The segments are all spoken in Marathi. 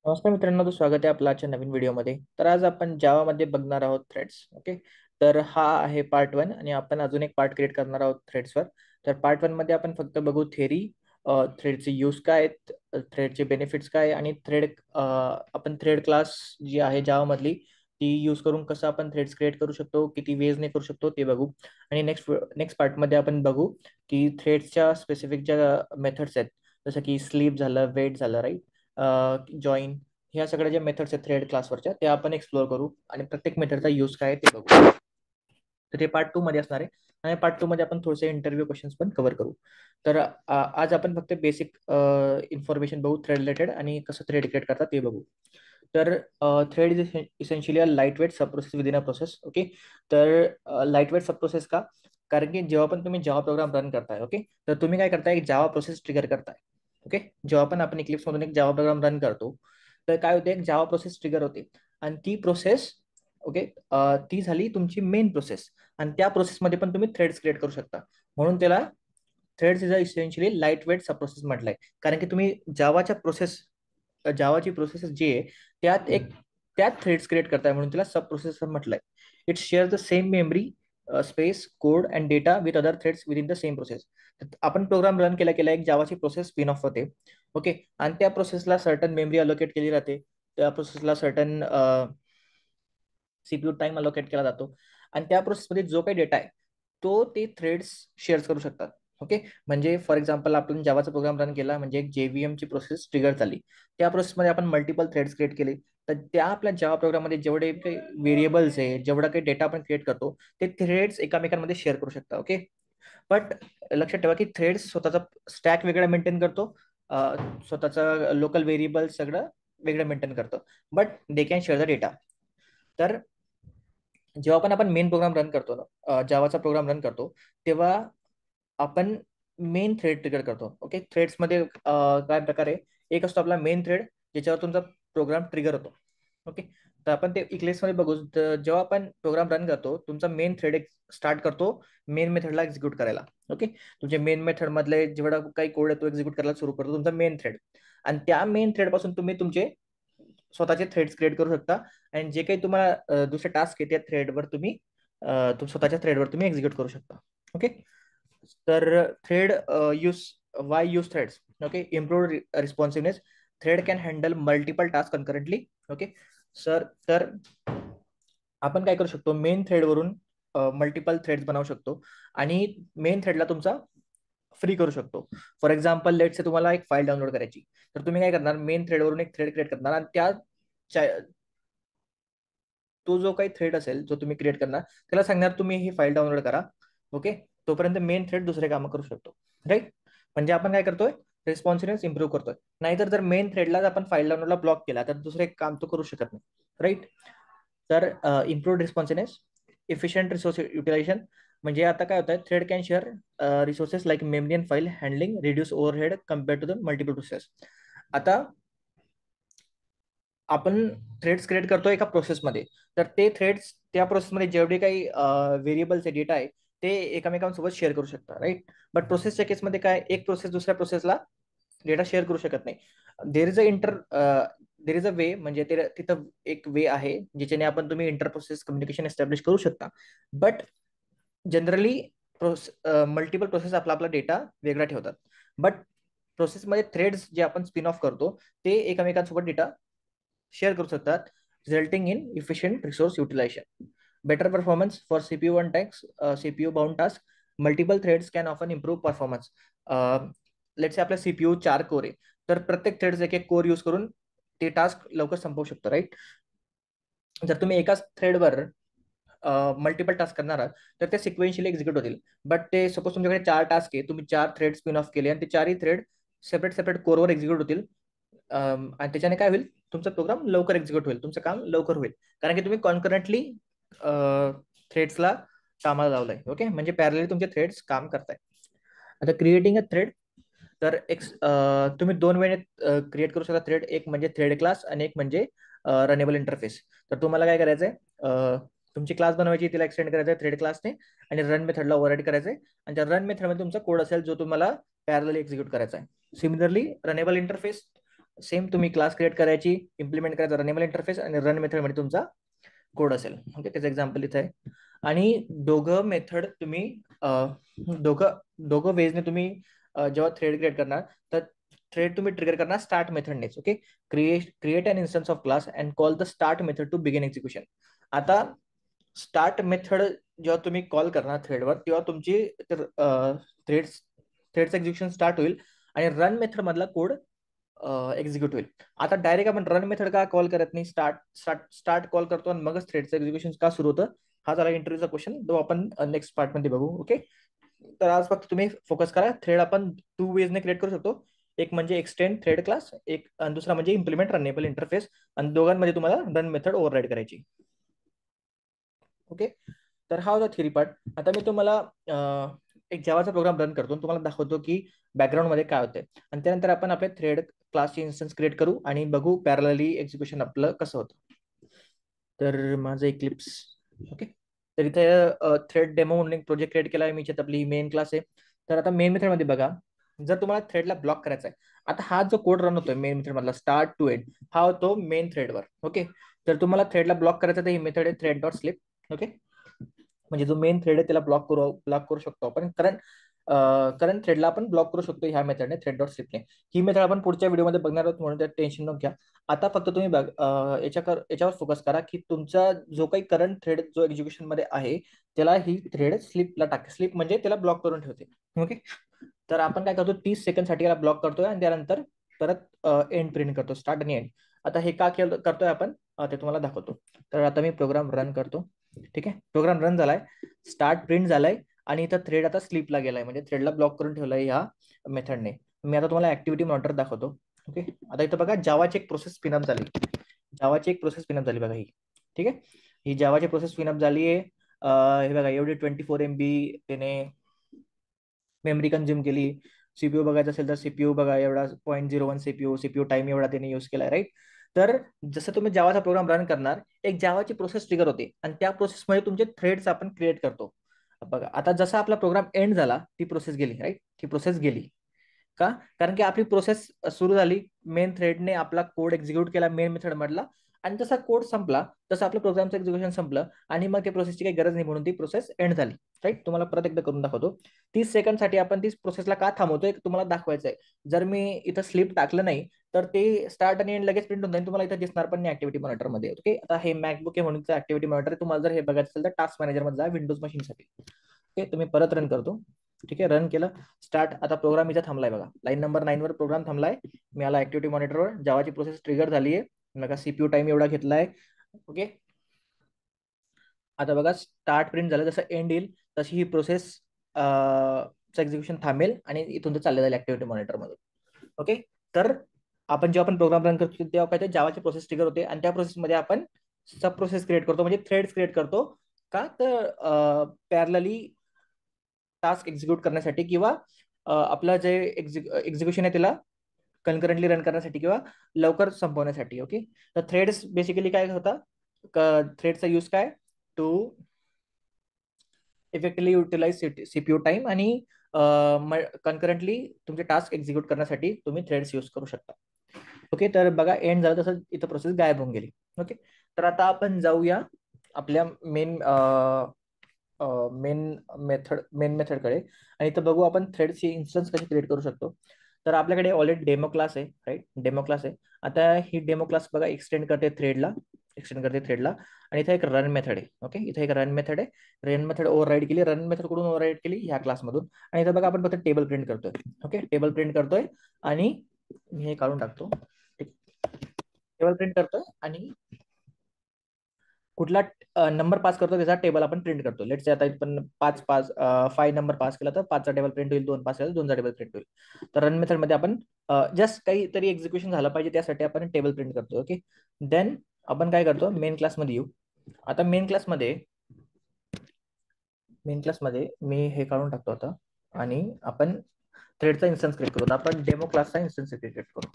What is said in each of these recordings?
नमस्कार मित्रांनो, तो स्वागत आहे आपल्या आजच्या नवीन व्हिडिओमध्ये. तर आज आपण जावामध्ये बघणार आहोत थ्रेड्स. ओके, तर हा आहे पार्ट 1 आणि आपण अजून एक पार्ट क्रिएट करणार आहोत थ्रेड्सवर. तर पार्ट 1 मध्ये आपण फक्त बघू थेरी, थ्रेडचे यूज काय आहेत, थ्रेडचे बेनिफिट्स काय आणि थ्रेड आपण थ्रेड क्लास जी आहे जावामधली ती यूज करून कसं आपण थ्रेड्स क्रिएट करू शकतो, किती वेजने करू शकतो ते बघू. आणि नेक्स्ट नेक्स्ट पार्टमध्ये आपण बघू की थ्रेड्सच्या स्पेसिफिक ज्या मेथड्स आहेत, जसं की स्लीप झालं, वेट झालं, राईट, जॉईन, ह्या सगळ्या ज्या मेथड्स आहेत थ्रेड क्लासवरच्या त्या आपण एक्सप्लोर करू आणि प्रत्येक मेथडचा यूज काय आहे ते बघू. तर ते पार्ट 2 मध्ये असणार आहे आणि पार्ट 2 मध्ये आपण थोडेसे इंटरव्ह्यू क्वेश्चन्स पण कव्हर करू. तर आज आपण फक्त बेसिक इन्फॉर्मेशन बघू थ्रेड रिलेटेड आणि कसं थ्रेड क्रिएट करतात ते बघू. तर thread is essentially a light weight sub process within a process. Okay, तर लाईट वेट सब प्रोसेस का? कारण की जेव्हा पण तुम्ही जावा प्रोग्राम रन करताय, ओके, तर तुम्ही काय करताय, एक जावा प्रोसेस ट्रिगर करताय. ओके, जेव्हा पण आपण इक्लिप्स मधून एक जावा प्रोग्राम रन करतो तर काय होते, एक जावा प्रोसेस ट्रिगर होते आणि ती प्रोसेस, ओके, ती झाली तुमची मेन प्रोसेस आणि त्या प्रोसेसमध्ये पण तुम्ही थ्रेड्स क्रिएट करू शकता. म्हणून त्याला threads is a essentially light weight sub process म्हटलंय. कारण की तुम्ही जावाची प्रोसेस जी आहे त्यात एक त्यात थ्रेड्स क्रिएट करताय म्हणून तिला सब प्रोसेस म्हटलंय. It share the same memory, space, code and data with other threads with in the same process. आपण प्रोग्राम रन केला केला एक जावाची प्रोसेस स्पिन ऑफ होते. ओके, आणि त्या प्रोसेसला सर्टन मेमरी अलोकेट केली जाते, त्या प्रोसेसला सर्टन सीपीयू टाइम अलोकेट केला जातो आणि त्या प्रोसेसमध्ये जो काही डेटा आहे तो ते थ्रेड्स शेअर करू शकतात. ओके, म्हणजे फॉर एक्झाम्पल आपण जावाचा प्रोग्राम रन केला म्हणजे एक जेव्हीएम ची प्रोसेस ट्रिगर झाली. त्या प्रोसेसमध्ये आपण मल्टिपल थ्रेड्स क्रिएट केले, तर त्या आपल्या जावा प्रोग्राममध्ये जेवढे काही व्हेरिएबल्स आहे, जेवढा काही डेटा आपण क्रिएट करतो ते थ्रेड्स एकामेकांमध्ये शेअर करू शकता. ओके, बट लक्षात ठेवा की थ्रेड्स स्वतःचा स्टॅक वेगळा मेंटेन करतो, स्वतःचा लोकल व्हेरिएबल सगळं वेगळं मेंटेन करतो, but they can share the data. तर जेव्हा पण आपण मेन प्रोग्राम रन करतो ना, जावाचा प्रोग्राम रन करतो, तेव्हा आपण मेन थ्रेड ट्रिगर करतो. ओके, थ्रेड्समध्ये काय प्रकार आहे, एक असतो आपला मेन थ्रेड ज्याच्यावर तुमचा प्रोग्राम ट्रिगर होतो. ओके, तर आपण ते इक्लेसमध्ये बघू. तर जेव्हा आपण प्रोग्राम रन करतो तुमचा मेन थ्रेड एक स्टार्ट करतो मेन मेथडला एक्झिक्यूट करायला. ओके, तुमचे मेन मेथड मधले जेवढा काही कोड आहे तो एक्झिक्यूट करायला सुरू करतो तुमचा मेन थ्रेड, आणि त्या मेन थ्रेड पासून तुम्ही तुमचे स्वतःचे थ्रेड्स क्रिएट करू शकता आणि जे काही तुम्हाला दुसरे टास्क आहे त्या थ्रेडवर तुम्ही स्वतःच्या थ्रेडवर तुम्ही एक्झिक्यूट करू शकता. ओके, तर thread use why use threads. Okay, improve responsiveness. Thread can handle multiple task concurrently. Okay sir, तर आपण काय करू शकतो, मेन थ्रेडवरून मल्टिपल थ्रेड्स बनवू शकतो आणि मेन थ्रेडला तुमचा फ्री करू शकतो. फॉर एक्झाम्पल लेट से तुम्हाला एक फाईल डाउनलोड करायची, तर तुम्ही काय करणार, मेन थ्रेडवरून एक थ्रेड क्रिएट करणार आणि तो जो काही थ्रेड असेल जो तुम्ही क्रिएट करणार त्याला सांगणार तुम्ही ही फाईल डाउनलोड करा. ओके, तोपर्यंत मेन थ्रेड दुसरे कामं करू शकतो. राईट, म्हणजे आपण काय करतोय, रिस्पॉन्सिव्हनेस इम्प्रूव्ह करतोय. नाहीतर जर मेन थ्रेडला आपण फाईल डाउनलोडला ब्लॉक केला तर दुसरे काम तो करू शकत नाही. राईट, तर improve responsiveness, efficient resource utilization. म्हणजे आता काय होतं, thread can share resources like memory and file handling, reduce overhead compare to the multiple process. आता आपण थ्रेड्स क्रिएट करतो एका प्रोसेसमध्ये, तर ते थ्रेड्स त्या प्रोसेसमध्ये जेवढे काही व्हेरिएबल्स डेटा आहे ते एकमेकांसोबत शेअर करू शकतात. राईट, बट प्रोसेसच्या केसमध्ये काय, एक प्रोसेस दुसऱ्या प्रोसेसला डेटा शेअर करू शकत नाही. There is there is a वे, म्हणजे तिथं एक वे आहे ज्याच्याने आपण तुम्ही इंटर प्रोसेस कम्युनिकेशन एस्टॅब्लिश करू शकता. बट जनरली मल्टिपल प्रोसेस आपला आपला डेटा वेगळा ठेवतात. बट प्रोसेसमध्ये थ्रेड्स जे आपण स्पिन ऑफ करतो ते एकमेकांसोबत डेटा शेअर करू शकतात, resulting in efficient resource utilization, better performance for CPU one task, CPU bound task. Multiple threads can often improve performance. Let's say आपल्या सीपीयू 4 कोर आहे, तर प्रत्येक थ्रेड्स एक एक कोर यूज करून ते टास्क लवकर संपवू शकतो. राईट, जर तुम्ही एकाच थ्रेडवर मल्टिपल टास्क करणार आहात तर ते सिक्वेन्शियली एक्झिक्यूट होतील. बट ते सपोज तुमच्याकडे 4 टास्क आहे, तुम्ही 4 थ्रेड स्पिन ऑफ केले आणि ते 4ही थ्रेड सेपरेट सेपरेट कोरवर एक्झिक्यूट होतील. आणि त्याच्याने काय होईल, तुमचा प्रोग्राम लवकर एक्झिक्यूट होईल, तुमचं काम लवकर होईल, कारण की तुम्ही कॉन्करंटली थ्रेड्सला कामाला लावलंय. ओके, म्हणजे पॅरलली तुमचे थ्रेड्स काम करताय. आता क्रिएटिंग अ थ्रेड, तर एक तुम्ही दोन वेळेत क्रिएट करू शकता थ्रेड, एक म्हणजे थ्रेड क्लास आणि एक म्हणजे रनेबल इंटरफेस. तर तुम्हाला काय करायचंय, तुमची क्लास बनवायची, तिला एक्सटेंड करायचं आहे थ्रेड क्लासने आणि रन मेथडला ओव्हरराईड करायचंय आणि त्या रन मेथडमध्ये तुमचा कोड असेल जो तुम्हाला पॅरलली एक्झिक्यूट करायचा आहे. सिमिलरली रनेबल इंटरफेस, सेम तुम्ही क्लास क्रिएट करायची, इम्प्लिमेंट करायचा रनेबल इंटरफेस, आणि रन मेथडमध्ये तुमचा कोड असेल. ओके, त्याचं एक्झाम्पल इथे आहे. आणि दोघं मेथड तुम्ही दोघं दोघं वेजने तुम्ही जेव्हा थ्रेड क्रिएट करणार, तर थ्रेड तुम्ही ट्रिगर करणार स्टार्ट मेथडनेच. Okay, create an instance of class and call the start method to begin execution. आता स्टार्ट मेथड जेव्हा तुम्ही कॉल करणार थ्रेडवर, तेव्हा तुमची थ्रेड थ्रेडचं एक्झिक्युशन स्टार्ट होईल आणि रन मेथड मधला कोड एक्झिक्यूट होईल. आता डायरेक्ट आपण रन मेथड का कॉल करत नाही, स्टार्ट स्टार्ट स्टार्ट कॉल करतो आणि मगच थ्रेडचं एक्झिक्युशन का सुरू होतं? हा झाला इंटरव्ह्यूचा क्वेश्चन, तो आपण नेक्स्ट पार्टमध्ये बघू. ओके, तर आज फक्त तुम्ही फोकस करा. थ्रेड आपण टू वेजने क्रिएट करू शकतो. एक म्हणजे एक्सटेंड थ्रेड क्लास, एक आणि दुसरा म्हणजे इम्प्लिमेंट रनेबल इंटरफेस, आणि दोघांमध्ये तुम्हाला रन मेथड ओव्हरराईड करायची. ओके, तर हा होता थिअरी पार्ट. आता मी तुम्हाला एक जावाचा प्रोग्राम रन करतो, तुम्हाला दाखवतो की बॅकग्राऊंड मध्ये काय होतंय, आणि त्यानंतर आपण आपले थ्रेड क्लासची इन्स्टन्स क्रिएट करू आणि बघू पॅरलली एक्झिक्युशन आपलं कसं होतं. तर माझं इक्लिप्स. ओके, तर इथे थ्रेड डेमो म्हणून एक प्रोजेक्ट क्रिएट केला आहे मी, ज्यात आपली मेन क्लास आहे. तर आता मेन मेथड मध्ये बघा, जर तुम्हाला थ्रेडला ब्लॉक करायचा आहे, आता हा जो कोड रन होतोय मेन मेथड मधला स्टार्ट टू एंड, हा होतो मेन थ्रेडवर. ओके, तर तुम्हाला थ्रेडला ब्लॉक करायचा तर ही मेथड आहे थ्रेड डॉट स्लिप. ओके, म्हणजे जो मेन थ्रेड आहे त्याला ब्लॉक करू शकतो आपण, कारण करंट थ्रेडला आपण ब्लॉक करू शकतो ह्या मेथडने, थ्रेड डॉट स्लिपने. ही मेथड आपण पुढच्या व्हिडिओमध्ये बघणार आहोत, म्हणून त्यात टेन्शन नको घ्या. आता फक्त तुम्ही याच्यावर फोकस करा की तुमचा जो काही करंट थ्रेड जो एक्झिक्युशन मध्ये आहे, त्याला ही थ्रेड स्लिपला टाक. स्लिप म्हणजे त्याला ब्लॉक करून ठेवते. ओके, तर आपण काय करतो, 30 सेकंड साठी याला ब्लॉक करतोय आणि त्यानंतर परत एंड प्रिंट करतो, स्टार्ट आणि एंड. आता हे का करतोय आपण, ते तुम्हाला दाखवतो. तर आता मी प्रोग्राम रन करतो. ठीक आहे, प्रोग्राम रन झालाय, स्टार्ट प्रिंट झालाय, आणि इथं थ्रेड आता स्लीपला गेलाय, म्हणजे थ्रेडला ब्लॉक करून ठेवलाय ह्या मेथडने. मी आता तुम्हाला ऍक्टिव्हिटी मॉनिटर दाखवतो. ओके, आता इथं बघा जावाची एक प्रोसेस स्पिनअप झाली. जावाची एक प्रोसेस स्पिनअप झाली बघा ही. ठीक आहे, ही जावाची प्रोसेस स्पिनअप झाली आहे. हे बघा, एवढी 24 MB त्याने मेमरी कंझ्युम केली. सीपीयू बघायचं असेल तर सीपीयू बघा, एवढा 0.01 सीपीयू टाइम एवढा त्याने यूज केलाय. राईट, तर जसं तुम्ही जावाचा प्रोग्राम रन करणार, एक जावाची प्रोसेस ट्रिगर होते आणि त्या प्रोसेसमध्ये तुमचे थ्रेड्स आपण क्रिएट करतो. बघा, आता जसा आपला प्रोग्राम एंड झाला, ती प्रोसेस गेली. राईट, ती प्रोसेस गेली का? कारण की आपली प्रोसेस सुरू झाली, मेन थ्रेडने आपला कोड एक्झिक्यूट केला मेन मेथड मधला, आणि जसा कोड संपला तसं आपलं प्रोग्रामचं एक्झिक्युशन संपलं, आणि मग त्या प्रोसेसची काही गरज नाही म्हणून ती प्रोसेस एंड झाली. राईट, तुम्हाला परत एकदा करून दाखवतो. 30 सेकंड साठी आपण ती प्रोसेसला का थांबवतोय तुम्हाला दाखवायचं आहे. जर मी इथं स्लिप टाकलं नाही, तर ते स्टार्ट आणि एंड लगेच प्रिंट होऊन जाईल, तुम्हाला इथं दिसणार पण नाही ऍक्टिव्हिटी मॉनिटर मध्ये. ओके, आता हे मॅकबुक आहे म्हणून ऍक्टिव्हिटी मॉनिटर. तुम्हाला जर हे बघायचं असेल तर टास्क मॅनेजर मध्ये जा, विंडोज मशीनसाठी. ओके, तुम्ही परत रन करतो. ठीक आहे, रन केलं, स्टार्ट. आता प्रोग्राम इथं थांबलाय बघा, लाईन नंबर 9 वर प्रोग्राम थांबलाय. मी आला ऍक्टिव्हिटी मॉनिटरवर, जावाची प्रोसेस ट्रिगर झाली आहे. बघा, सीपीयू टाइम एवढा घेतलाय. ओके, आता बघा स्टार्ट प्रिंट झालं, जसं एंड येईल तशी ही प्रोसेस एक्झिक्युशन थांबेल आणि इथून ते चालले जाईल ऍक्टिव्हिटी मॉनिटर मध्ये. ओके, तर आपण जेव्हा आपण प्रोग्राम रन करतो तेव्हा काय ते जावाची प्रोसेस ट्रिगर होते, आणि त्या प्रोसेसमध्ये आपण सब प्रोसेस क्रिएट करतो, म्हणजे थ्रेड्स क्रिएट करतो. का तर पॅरलली टास्क एक्झिक्यूट करण्यासाठी, किंवा आपलं जे एक्झिक्युशन आहे त्याला कन्करंटली रन करण्यासाठी, किंवा लवकर संपवण्यासाठी. ओके, तर थ्रेड्स बेसिकली काय होता, थ्रेडचा यूज काय, to effectively utilize CPU time, आणि कन्करंटली तुमचे टास्क एक्झिक्यूट करण्यासाठी तुम्ही थ्रेड्स यूज करू शकता. ओके, तर बघा एंड झालं तसं इथं प्रोसेस गायब होऊन गेली. ओके, तर आता आपण जाऊया आपल्या मेन मेथडकडे, आणि इथं बघू आपण थ्रेडची इन्स्टन्स कशी क्रिएट करू शकतो. तर आपल्याकडे ऑलरेडी डेमो क्लास आहे. राईट, डेमो क्लास आहे. आता ही डेमो क्लास बघा एक्सटेंड करते थ्रेडला, आणि इथे एक रन मेथड आहे. ओके, इथे एक रन मेथड आहे. रन मेथड ओव्हरराईड केली, रन मेथड कडून ओव्हरराईड केली ह्या क्लासमधून, आणि इथं बघा आपण फक्त टेबल प्रिंट करतोय. ओके, टेबल प्रिंट करतोय, आणि मी हे काढून टाकतो. टेबल प्रिंट करतोय, आणि कुठला नंबर पास करतो त्याचा टेबल आपण प्रिंट करतो. लेट्स से आता आपण 5 नंबर पास केला तर 5चा टेबल प्रिंट होईल, 2 पास केला तर 2चा टेबल प्रिंट होईल. तर रन मेथड मध्ये आपण जस्ट काहीतरी एक्झिक्युशन झालं पाहिजे त्यासाठी आपण टेबल प्रिंट करतो. ओके, देन आपण काय करतो, मेन क्लासमध्ये येऊ. आता मेन क्लासमध्ये मी हे काढून टाकतो आता, आणि आपण थ्रेडचा इन्स्टन्स क्रिएट करू. आता आपण डेमो क्लासचा इन्स्टन्स क्रिएट करू.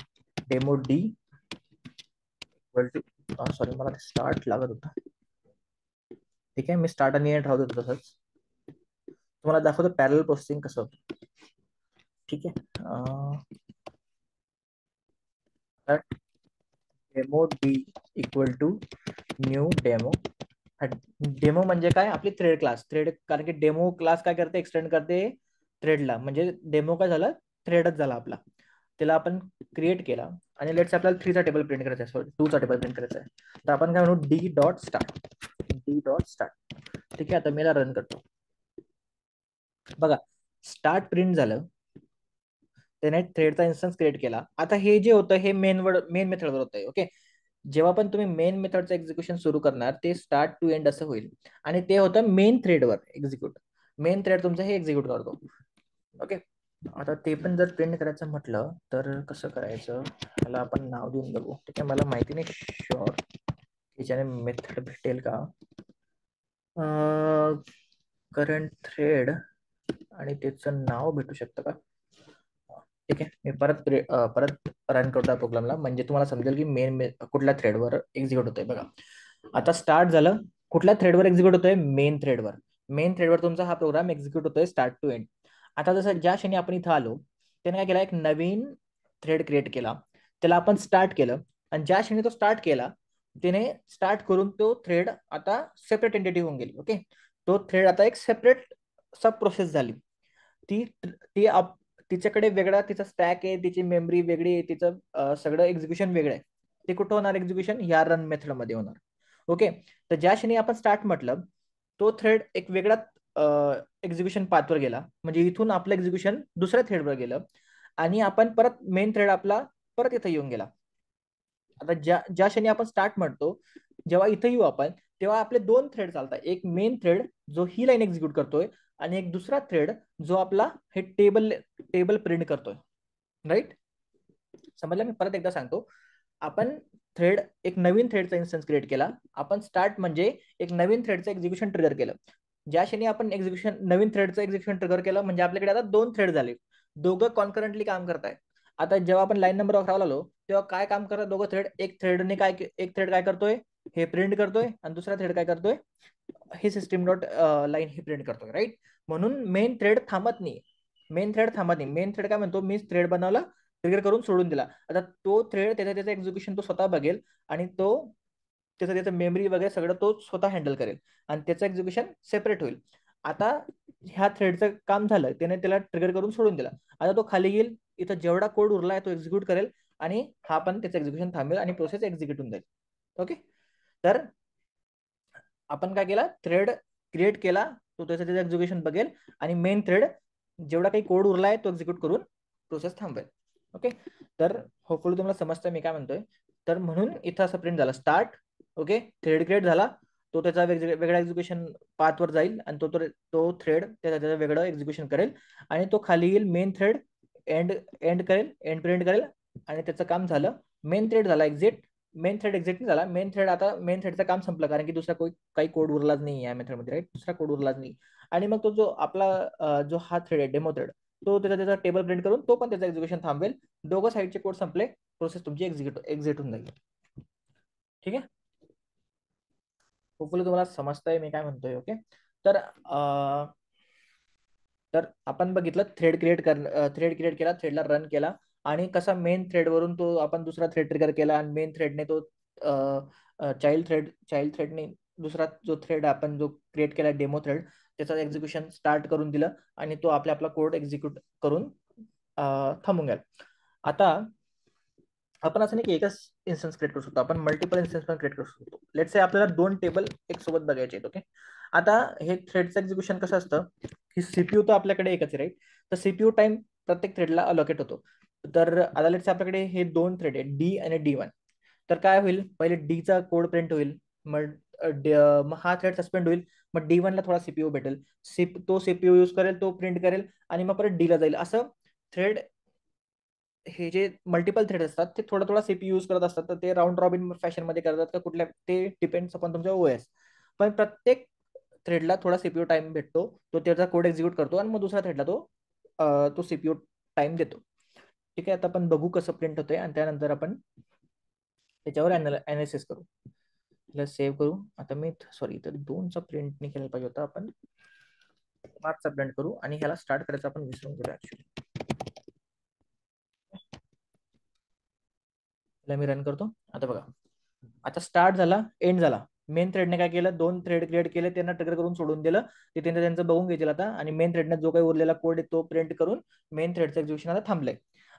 Demo D equal to, sorry मला स्टार्ट लागत होता. ठीक आहे, मी स्टार्ट आणि एंड राहू देतो तसंच. तुम्हाला दाखवतो पॅरल प्रोसेसिंग कसं होतं. ठीक आहे, demo D equal to new demo. Demo म्हणजे काय, आपली थ्रेड क्लास. थ्रेड, कारण की डेमो क्लास काय करते, एक्सटेंड करते थ्रेडला, म्हणजे डेमो काय झालं, थ्रेडच झाला आपला. त्याला आपण क्रिएट केला आणि लेट्स आपल्याला 3 चा टेबल प्रिंट करायचा आहे, सॉरी 2 चा टेबल प्रिंट करायचा आहे. तर आपण काय म्हणू, D dot start. D dot start. ठीक आहे, आता मी रन करतो. बघा, स्टार्ट प्रिंट झालं, त्याने थ्रेडचा इन्स्टन्स क्रिएट केला. आता हे जे होतं हे मेन मेथडवर होतं. ओके, जेव्हा पण तुम्ही मेन मेथडचं एक्झिक्युशन सुरू करणार, ते स्टार्ट टू एंड असं होईल आणि ते होतं मेन थ्रेडवर एक्झिक्यूट. मेन थ्रेड तुमचं हे एक्झिक्यूट करतो. ओके, आता ते पण जर प्रिंट करायचं म्हटलं तर कसं करायचं, त्याला आपण नाव देऊन बघू. ठीक आहे, मला माहिती नाही शुअर त्याच्याने मेथड भेटेल का. करंट थ्रेड आणि त्याचं नाव भेटू शकतं का. ठीक आहे, मी परत रन करतो प्रोग्रामला, म्हणजे तुम्हाला समजेल की मेन कुठल्या थ्रेडवर एक्झिक्यूट होतोय. बघा, आता स्टार्ट झालं, कुठल्या थ्रेडवर एक्झिक्यूट होतोय, मेन थ्रेडवर. मेन थ्रेडवर तुमचा हा प्रोग्राम एक्झिक्यूट होतोय स्टार्ट टू एंड. आता जसं ज्या क्षणी आपण इथं आलो, त्याने काय केलं, एक नवीन थ्रेड क्रिएट केला, त्याला आपण स्टार्ट केलं, आणि ज्या क्षणी तो स्टार्ट केला, त्याने स्टार्ट करून तो थ्रेड आता सेपरेट एंटिटी होऊन गेली. ओके, तो थ्रेड आता एक सेपरेट सब प्रोसेस झाली. ती ती तिच्याकडे वेगळा तिचा स्टॅक आहे, तिची मेमरी वेगळी आहे, तिचं सगळं एक्झिक्युशन वेगळं आहे. ते कुठं होणार एक्झिक्युशन, या रन मेथड मध्ये होणार. ओके, तर ज्या क्षणी आपण स्टार्ट म्हटलं, तो थ्रेड एक वेगळा एक्झिक्युशन पाथवर गेला, म्हणजे इथून आपलं एक्झिक्युशन दुसऱ्या थ्रेडवर गेलं, आणि आपण परत मेन थ्रेड आपला परत इथं येऊन गेला. आता ज्या क्षणी आपण स्टार्ट म्हणतो, जेव्हा इथं येऊ आपण, तेव्हा आपले 2 थ्रेड चालतात. एक मेन थ्रेड जो ही लाईन एक्झिक्यूट करतोय, आणि एक दुसरा थ्रेड जो आपला हे टेबल प्रिंट करतोय. राईट, समजलं. मी परत एकदा सांगतो, आपण एक नवीन थ्रेडचा इन्स्टन्स क्रिएट केला. आपण स्टार्ट म्हणजे एक नवीन थ्रेडचं एक्झिक्युशन ट्रिगर केलं. ज्या क्षणी आपण नवीन थ्रेडचं एक्झिक्युशन ट्रिगर केलं, म्हणजे आपल्याकडे आता 2 थ्रेड झाले, दोघं कॉन्करंटली काम करतायत. आता जेव्हा आपण लाईन नंबर 11 आलो, तेव्हा काय काम करतात दोघं थ्रेड. एक थ्रेड काय करतोय, हे प्रिंट करतोय, आणि दुसरा थ्रेड काय करतोय, हे सिस्टीम डॉट लाईन हे प्रिंट करतोय. राईट, म्हणून मेन थ्रेड थांबत नाही. मेन थ्रेड काय म्हणतो, मी थ्रेड बनवला, ट्रिगर करून सोडून दिला. आता तो थ्रेड त्याचं एक्झिक्युशन तो स्वतः बघेल, आणि तो त्याचं मेमरी वगैरे सगळं तो स्वतः हँडल करेल, आणि त्याचं एक्झिक्युशन सेपरेट होईल. आता ह्या थ्रेडचं काम झालं, त्याने त्याला ट्रिगर करून सोडून दिला. आता तो खाली येईल, इथं जेवढा कोड उरला आहे तो एक्झिक्यूट करेल, आणि हा पण त्याचं एक्झिक्युशन थांबेल, आणि प्रोसेस एक्झिक्यूट होऊन जाईल. ओके, तर आपण काय केला, थ्रेड क्रिएट केला, तो त्याचं एक्झिक्युशन बघेल, आणि मेन थ्रेड जेवढा काही कोड उरला आहे तो एक्झिक्यूट करून प्रोसेस थांबवेल. ओके, तर होपफुली तुम्हाला समजतं मी काय म्हणतोय. तर म्हणून इथं असं प्रिंट झालं स्टार्ट. ओके, थ्रेड क्रिएट झाला, तो त्याचा वेगळा एक्झिक्युशन पाथवर जाईल, आणि तो थ्रेड त्याचं वेगळं एक्झिक्युशन करेल, आणि तो खाली येईल, मेन थ्रेड एंड प्रिंट करेल, आणि त्याचं काम झालं. मेन थ्रेड झाला एक्झिट. मेन थ्रेड एक्झिट नाही झाला, मेन थ्रेडचं काम संपलं, कारण की दुसरा काही कोड उरलाच नाही या मेथडमध्ये. राईट, दुसरा कोड उरलाच नाही, आणि मग तो जो आपला जो हा थ्रेड आहे डेमो थ्रेड, तो त्याचा टेबल प्रिंट करून तो पण त्याचं एक्झिक्युशन थांबवेल. दोघं साईडचे कोड संपले, प्रोसेस तुमची एक्झिट होऊन जाईल. ठीक आहे, होपफुली तुम्हाला समजतंय मी काय म्हणतोय. ओके, तर आपण बघितलं, थ्रेड क्रिएट केला, थ्रेडला रन केला, आणि कसा मेन थ्रेडवरून तो आपण दुसरा थ्रेड ट्रिगर केला, आणि मेन थ्रेडने तो चाइल्ड थ्रेडने दुसरा जो थ्रेड आपण जो क्रिएट केला डेमो थ्रेड, त्याचं एक्झिक्युशन स्टार्ट करून दिलं, आणि तो आपला कोड एक्झिक्यूट करून थांबून गेला. आता आपण असं नाही की एकच इन्स्टन्स क्रिएट करू शकतो, आपण मल्टिपल इन्स्टन्स पण क्रिएट करू शकतो. लेट्स से आपल्याला 2 टेबल एक सोबत बघायचे आहेत. ओके, आता हे थ्रेडचं एक्झिक्युशन कसं असतं, की सीपीयू तर आपल्याकडे एकच आहे. राईट, तर सीपीयू टाइम प्रत्येक थ्रेडला अलोकेट होतो. तर आता लेट्स से आपल्याकडे हे 2 थ्रेड आहेत, डी आणि डी1. तर काय होईल, पहिले डी चा कोड प्रिंट होईल, मग हा थ्रेड सस्पेंड होईल, मग डी1 ला थोडा सीपीयू भेटेल, तो सीपीयू यूज करेल, तो प्रिंट करेल, आणि मग परत डी ला जाईल. असं थ्रेड, हे जे मल्टिपल थ्रेड असतात ते थोडा थोडा सीपीयू यूज करत असतात. तर ते राऊंड रॉबिन फॅशन मध्ये करतात का कुठल्या, ते डिपेंड्स अपॉन तुमच्या ओएस. पण प्रत्येक थ्रेडला थोडा सीपीयू टाइम भेटतो, तो त्याचा कोड एक्झिक्यूट करतो, आणि मग दुसऱ्या थ्रेडला तो सीपीयू टाइम देतो. ठीक आहे, आता आपण बघू कसं प्रिंट होतंय, आणि त्यानंतर आपण त्याच्यावर अनालिसिस करू. त्याला सेव्ह करू. आता मी सॉरी, तर 2चा प्रिंट नाही केला पाहिजे होता, आपण 5चा प्रिंट करू, आणि ह्याला स्टार्ट करायचं आपण विसरून गेलो ऍक्च्युली. मी रन करतो. आता बघा, आता स्टार्ट झाला, एंड झाला. मेन थ्रेडने काय केलं, 2 थ्रेड क्रिएट केले, त्यांना ट्रिगर करून सोडून दिलं. ते त्यांचं बघून घेतील आता, आणि मेन थ्रेडने जो काही उरलेला कोड आहे तो प्रिंट करून मेन थ्रेडचं एक्झिक्युशन आता थांबलंय.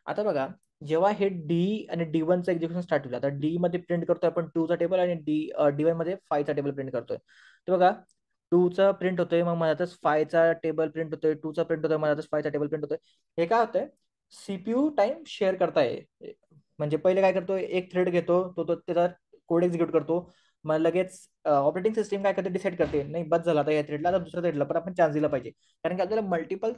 आता बघा, जेव्हा हे डी आणि D1चं एक्झिक्युशन स्टार्ट होईल, आता डी मध्ये प्रिंट करतोय आपण 2 चा टेबल, आणि D1 मध्ये 5 चा टेबल प्रिंट करतोय. तर बघा, 2 चा प्रिंट होतोय, मग मधातच 5 चा टेबल प्रिंट होतोय, 2 चा प्रिंट होतोय, मधातच 5 चा टेबल प्रिंट होतोय. हे काय होतंय, सीपीयू टाइम शेअर करताय. म्हणजे पहिले काय करतोय, एक थ्रेड घेतो, तो त्याचा कोड एक्झिक्यूट करतो, मग लगेच ऑपरेटिंग सिस्टीम काय करते, डिसाईड करते, नाही बस झाला आता या थ्रेडला, आता दुसऱ्या थ्रेडला पण आपण चान्स दिला पाहिजे. कारण की आपल्याला मल्टिपल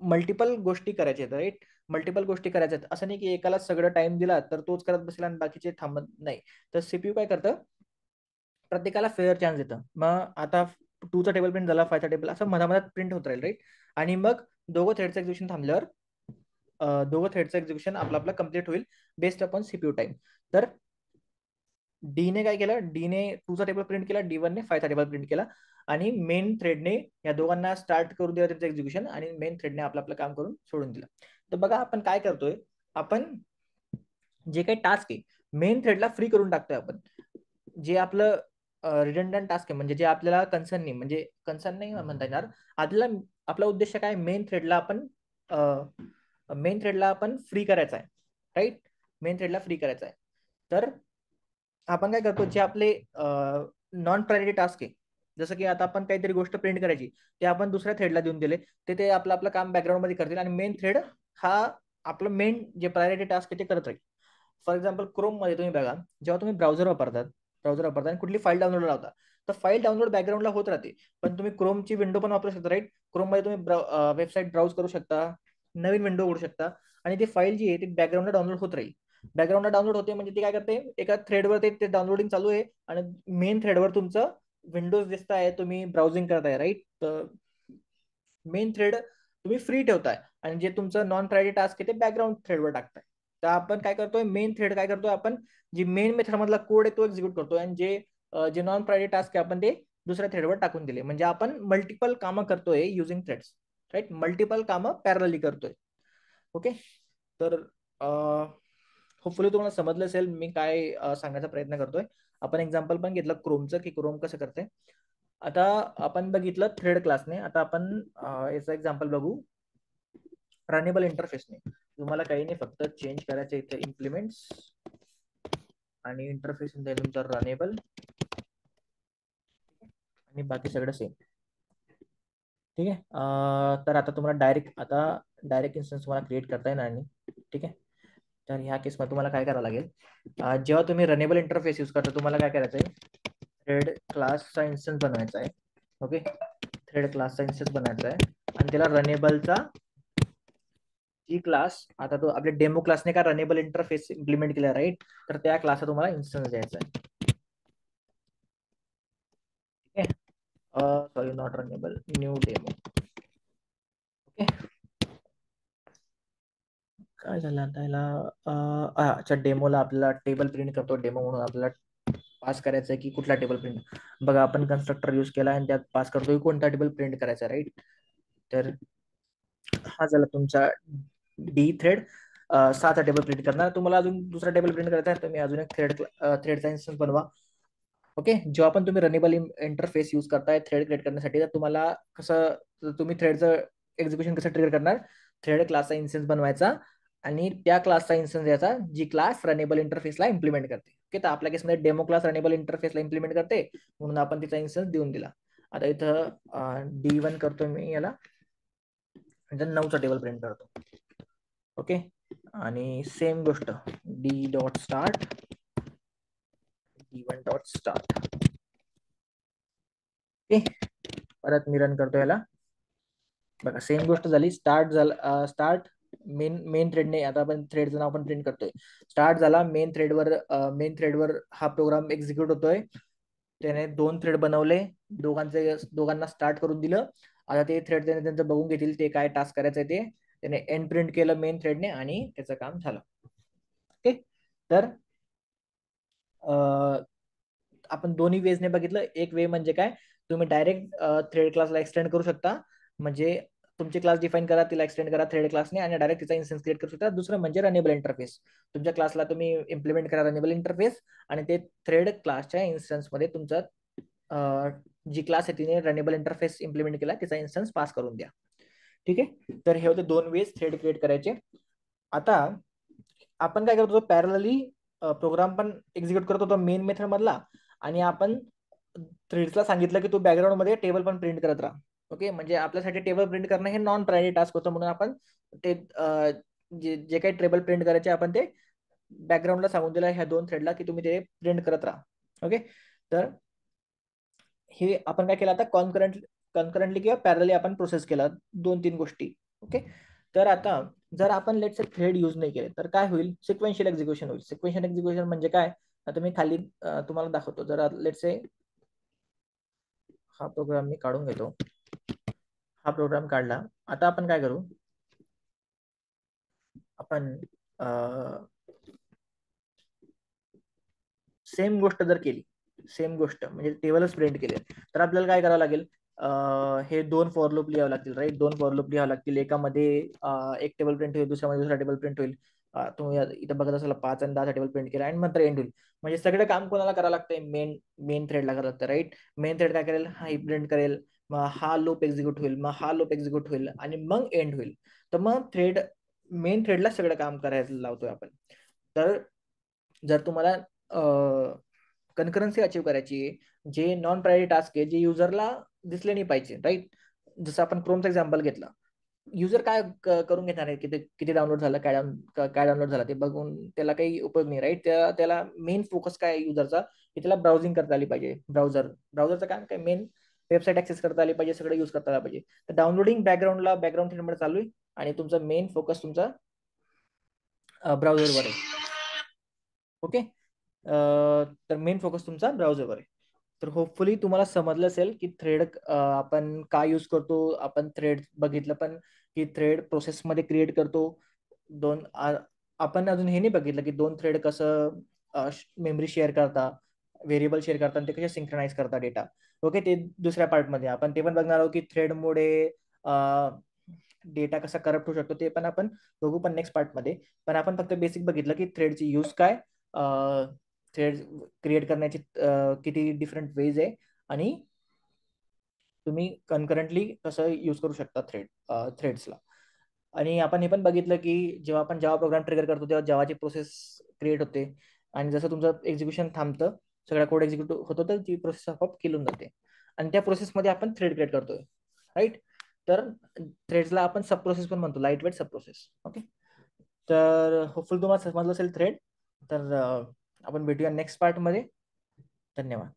मल्टिपल गोष्टी करायच्या आहेत, राईट. मल्टिपल गोष्टी करायच्या आहेत, असं नाही की एकाला सगळं टाइम दिला तर तोच करत बसला आणि बाकीचे थांबत नाही. तर सीपीयू काय करतं, प्रत्येकाला फेअर चान्स देतं. मग आता 2 चा टेबल प्रिंट झाला, 5 चा टेबल, असं मधामधात प्रिंट होत राहील, राईट. आणि मग दोघं थ्रेडचं एक्झिक्युशन थांबल्यावर दोघं थ्रेडचं एक्झिक्युशन आपलं आपलं कम्प्लीट होईल बेस्ड अपॉन सीपीयू टाइम. तर डीने काय केलं, डीने 2 चा टेबल प्रिंट केला, D1ने 5 चा टेबल प्रिंट केला, आणि मेन थ्रेडने या दोघांना स्टार्ट करून दिलं त्यांचं एक्झिक्युशन, आणि मेन थ्रेडने आपलं आपलं काम करून सोडून दिलं. तर बघा, आपण काय करतोय, आपण जे काही टास्क आहे मेन थ्रेडला फ्री करून टाकतोय आपण. जे आपलं रिडंडंट टास्क आहे, म्हणजे जे आपल्याला कन्सर्न नाही, म्हणजे कन्सर्न नाही म्हणता येणार, आपल्याला आपला उद्देश काय, मेन थ्रेडला आपण फ्री करायचा आहे, राईट. मेन थ्रेडला फ्री करायचा आहे. तर आपण काय करतो, जे आपले नॉन प्रायोरिटी टास्क आहे, जसं की आता आपण काहीतरी गोष्ट प्रिंट करायची, ते आपण दुसऱ्या थ्रेडला देऊन दिले, ते आपलं आपलं काम बॅकग्राऊंड मध्ये करतील, आणि मेन थ्रेड हा आपलं मेन जे प्रायोरिटी टास्क आहे ते करत राहील. फॉर एक्झाम्पल, क्रोम मध्ये तुम्ही बघा, जेव्हा तुम्ही ब्राउझर वापरता आणि कुठली फाईल डाउनलोड लावता, तर फाईल डाउनलोड बॅकग्राऊंडला होत राहते, पण तुम्ही क्रोमची विंडो पण वापरू शकता, राईट. क्रोम मध्ये तुम्ही वेबसाईट ब्राउज करू शकता, नवीन विंडो उघडू शकता, आणि ती फाईल जी आहे ती बॅकग्राऊंडला डाउनलोड होत राहील. बॅकग्राऊंडला डाउनलोड होते म्हणजे ती काय करते, एका थ्रेडवर ते डाउनलोडिंग चालू आहे, आणि मेन थ्रेडवर तुमचं विंडोज दिसत आहे, तुम्ही ब्राउझिंग करताय, राईट. तर मेन थ्रेड तुम्ही फ्री ठेवताय, आणि जे तुमचं नॉन प्रायोरिटी टास्क आहे ते बॅकग्राऊंड थ्रेडवर टाकताय. तर आपण काय करतोय, मेन थ्रेड काय करतोय, आपण जी मेन मेथड मधला कोड आहे तो एक्झिक्यूट करतोय, आणि जे नॉन प्रायोरिटी टास्क आहे आपण ते दुसऱ्या थ्रेडवर टाकून दिले. म्हणजे आपण मल्टिपल कामं करतोय युझिंग थ्रेड्स, राईट. मल्टिपल कामं पॅरलली करतोय. ओके. तर होपफुली तुम्हाला समजलं असेल मी काय सांगायचा प्रयत्न करतोय. आपण एक्झाम्पल पण घेतलं क्रोमचं, की क्रोम कसं करते. आता आपण बघितलं थ्रेड क्लासने, आता आपण याचं एक्झाम्पल बघू रनेबल इंटरफेसने. तुम्हाला काही नाही, फक्त चेंज करायचं इथे इम्प्लिमेंट्स, आणि इंटरफेस तुमचा रनेबल, आणि बाकी सगळं सेम. ठीक आहे. तर आता तुम्हाला डायरेक्ट इन्स्टन्स तुम्हाला क्रिएट करता येणार नाही. ठीक आहे. तर ह्या केसमध्ये तुम्हाला काय करावं लागेल, जेव्हा तुम्ही रनेबल इंटरफेस यूज करता, तुम्हाला काय करायचं आहे, थ्रेड क्लासचा इन्स्टन्स बनवायचा आहे. ओके. थ्रेड क्लासचा इन्स्टन्स बनवायचा आहे, आणि त्याला रनेबलचा जी क्लास, आता तो आपल्या डेमो क्लासने का रनेबल इंटरफेस इम्प्लिमेंट केला, राईट. तर त्या क्लासला तुम्हाला इन्स्टन्स द्यायचा आहे. ठीक आहे. Sorry, not runnable, new demo. Okay. काय झालं आता याला, अच्छा, डेमोला आपल्याला टेबल प्रिंट करतो, डेमो म्हणून आपल्याला पास करायचं आहे की कुठला टेबल प्रिंट. बघा, आपण कन्स्ट्रक्टर यूज केला आणि त्यात पास करतोय कोणता टेबल प्रिंट करायचा, राईट. तर हा झाला तुमचा डी थ्रेड. 6चा टेबल प्रिंट करणार. तुम्हाला अजून दुसरा टेबल प्रिंट करायचा आहे, तर मी अजून एक थ्रेडचा इन्स्टन्स बनवा. ओके. जेव्हा पण तुम्ही रनेबल इंटरफेस यूज करताय थ्रेड क्रिएट करण्यासाठी, तर तुम्हाला कसं, तुम्ही थ्रेडचं एक्झिक्युशन कसं ट्रिगर करणार, थ्रेड क्लासचा इन्स्टन्स बनवायचा, आणि त्या क्लासचा इन्स्टन्स द्यायचा जी क्लास रनेबल इंटरफेसला इम्प्लिमेंट करते. ओके. तर आपल्या केसमध्ये डेमो क्लास रनेबल इंटरफेसला इम्प्लिमेंट करते, म्हणून आपण तिचा इन्स्टन्स देऊन दिला. आता इथं D1 करतो मी याला, म्हणजे 9चा टेबल प्रिंट करतो. ओके. आणि सेम गोष्ट D.start, D1.start. ओके. परत मी रन करतो याला. बघा, सेम गोष्ट झाली. स्टार्ट मेन थ्रेडने, आता आपण थ्रेडचं नाव पण प्रिंट करतोय. स्टार्ट झाला, मेन थ्रेडवर हा प्रोग्राम एक्झिक्यूट होतोय. त्याने 2 थ्रेड बनवले, दोघांना स्टार्ट करून दिलं. आता ते थ्रेड त्याने त्यांचं बघून घेतील ते काय टास्क करायचंय ते. त्याने एंड प्रिंट केलं मेन थ्रेडने, आणि त्याचं काम झालं. ओके. तर आपण दोन्ही वेजने बघितलं. एक वे म्हणजे काय, तुम्ही डायरेक्ट थ्रेड क्लासला एक्सटेंड करू शकता, म्हणजे तुमची क्लास डिफाईन करा, तिला एक्सटेंड करा थ्रेड क्लासने आणि डायरेक्ट तिचा इन्स्टन्स क्रिएट करू शकता. दुसरं म्हणजे रनेबल इंटरफेस. तुमच्या क्लासला तुम्ही इम्प्लिमेंट करा रनेबल इंटरफेस आणि ते थ्रेड क्लासच्या इन्स्टन्समध्ये तुमचा जी क्लास आहे तिने रनेबल इंटरफेस इम्प्लिमेंट केला तिचा इन्स्टन्स पास करून द्या. ठीक आहे. तर हे होते 2 वेज थ्रेड क्रिएट करायचे. आता आपण काय करतो, पॅरलली प्रोग्राम पण एक्झिक्यूट करत होतो मेन मेथड मधला आणि आपण थ्रेड्सला सांगितलं की तू बॅकग्राऊंड मध्ये टेबल पण प्रिंट करत राहा. ओके, म्हणजे आपल्यासाठी टेबल प्रिंट करणं हे नॉन प्रायोरिटी टास्क होतं म्हणून आपण ते जे जे काही टेबल प्रिंट करायचे आपण ते बॅकग्राऊंडला सांगून दिलं ह्या 2 थ्रेडला की तुम्ही ते प्रिंट करत राहा. ओके, तर हे आपण काय केलं आता कॉन्करंटली किंवा पॅरलली आपण प्रोसेस केला 2-3 गोष्टी. ओके, तर आता जर आपण लेट्स से थ्रेड यूज नाही केले तर काय होईल, सिक्वेन्शियल एक्झिक्युशन होईल. सिक्वेन्शियल एक्झिक्युशन म्हणजे काय, आता मी खाली तुम्हाला दाखवतो. जर लेट्स से हा प्रोग्राम मी काढून घेतो, हा प्रोग्राम काढला. आता आपण काय करू, आपण सेम गोष्ट जर केली, सेम गोष्ट म्हणजे टेबलच प्रिंट केले, तर आपल्याला काय करावं लागेल, हे 2 फॉर लूप लिहावं लागतील. राईट, 2 फॉर लूप लिहावं लागतील. एकामध्ये एक टेबल प्रिंट होईल, दुसऱ्यामध्ये दुसरा टेबल प्रिंट होईल. तुम्ही इथं बघत असाल 5 आणि 10 टेबल प्रिंट केला आणि नंतर एंड होईल. म्हणजे सगळं काम कोणाला करावं लागतंय, मेन थ्रेडला करावं लागतं. राईट, मेन थ्रेड काय करेल, हा प्रिंट करेल, मग हा लूप एक्झिक्यूट होईल, मग हा लूप एक्झिक्यूट होईल आणि मग एंड होईल. तर मग मेन थ्रेडला सगळं काम करायला लावतोय आपण. तर जर तुम्हाला कन्करन्सी अचीव्ह करायची आहे, जे नॉन प्रायोरिटी टास्क आहे, जे युजरला दिसले नाही पाहिजे. राईट, जसं आपण क्रोमचं एक्झाम्पल घेतलं, युजर काय करून घेणार आहे, किती किती डाउनलोड झालं, काय डाउनलोड झालं ते बघून त्याला काही उपयोग नाही. राईट, त्याला मेन फोकस काय युजरचा, की त्याला ब्राउझिंग करता आली पाहिजे. ब्राउझरचं काम काय, मेन वेबसाईट ऍक्सेस करता आली पाहिजे, सगळं यूज करता आलं पाहिजे. तर डाउनलोडिंग बॅकग्राऊंड थ्रेडमध्ये चालू आहे आणि तुमचा मेन फोकस तुमचा ब्राउझरवर आहे. ओके, तर मेन फोकस तुमचा ब्राउझरवर आहे. तर होपफुली तुम्हाला समजलं असेल की थ्रेड आपण काय यूज करतो. आपण थ्रेड बघितलं पण की थ्रेड प्रोसेसमध्ये क्रिएट करतो. आपण अजून हे नाही बघितलं की 2 थ्रेड कसं मेमरी शेअर करता, व्हेरिएबल शेअर करता आणि ते कसे सिंक्रोनाइज करता डेटा. ओके, ते दुसऱ्या पार्टमध्ये आपण ते पण बघणार आहोत की थ्रेडमुळे डेटा कसा करप्ट होऊ शकतो, ते पण आपण बघू पण नेक्स्ट पार्टमध्ये. पण आपण फक्त बेसिक बघितलं की थ्रेडची यूज काय, थ्रेड क्रिएट करण्याची किती डिफरंट वेज आहे आणि तुम्ही कन्करंटली कसं यूज करू शकता थ्रेड्सला. आणि आपण हे पण बघितलं की जेव्हा आपण जावा प्रोग्राम ट्रिगर करतो तेव्हा जावाची प्रोसेस क्रिएट होते आणि जसं तुमचं एक्झिक्युशन थांबतं, सगळा कोड एक्झिक्यूट होतो, तर ती प्रोसेस आपोआप केली जाते आणि त्या प्रोसेसमध्ये आपण थ्रेड क्रिएट करतोय. राईट, तर थ्रेड्सला आपण सब प्रोसेस पण म्हणतो, light weight sub process. Okay, तर होपफुल तुम्हाला समजलं असेल थ्रेड. तर आपण भेटूया नेक्स्ट पार्टमध्ये. धन्यवाद.